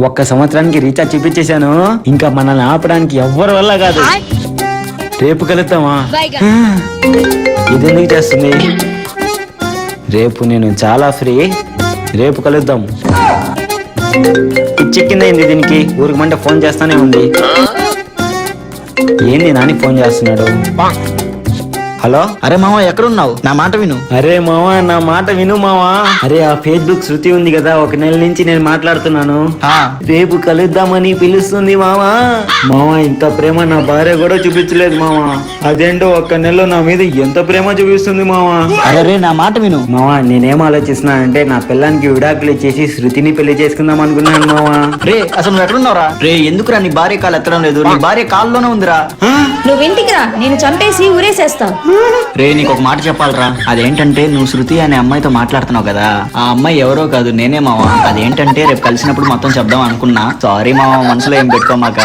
ఒక్క సంవత్సరానికి రీఛార్జ్ చూపించేశాను. ఇంకా మనల్ని ఆపడానికి ఎవ్వరి వల్ల కాదు. రేపు కలుద్దామా? ఇది ఎందుకు చేస్తుంది? రేపు నేను చాలా ఫ్రీ, రేపు కలుద్దాం. పిచ్చెక్కిందైంది దీనికి, ఊరికి మంటే ఫోన్ చేస్తానే ఉంది. ఏంది నాని ఫోన్ చేస్తున్నాడు? హలో, అరే మామ ఎక్కడున్నావు? నా మాట విను. అరే మావా నా మాట విను మావా. అరే ఆ ఫేస్బుక్ శృతి ఉంది కదా, 1 నెల నుంచి నేను మాట్లాడుతున్నాను. రేపు కలుద్దామని పిలుస్తుంది మావా. మావా ఇంత ప్రేమ నా భార్య కూడా చూపించలేదు మావా. అదేంటో 1 నెలలో నా మీద ఎంత ప్రేమ చూపిస్తుంది మావా. అరే నా మాట విను మావా. నేనేం ఆలోచిస్తున్నానంటే నా పిల్లానికి విడాకులు ఇచ్చేసి శృతిని పెళ్లి చేసుకుందాం అనుకున్నాను మావా. రే అసలు నువ్వు ఎక్కడున్నావురా? రే ఎందుకురా నీ భార్య కాలు ఎత్తడం లేదు? నీ భార్య కాల్లోనే ఉందిరా. నువ్వు ఇంటికి రా, నేను చంపేసి ఊరేసేస్తా. రే నీకు ఒక మాట చెప్పాలరా. అదేంటంటే నువ్వు శృతి అనే అమ్మాయితో మాట్లాడుతున్నావు కదా, ఆ అమ్మాయి ఎవరో కాదు నేనే మావా. అదేంటంటే రేపు కలిసినప్పుడు మొత్తం చెప్దాం అనుకున్నా. సారీ మావా, మనసులో ఏం పెట్టుకోమాక.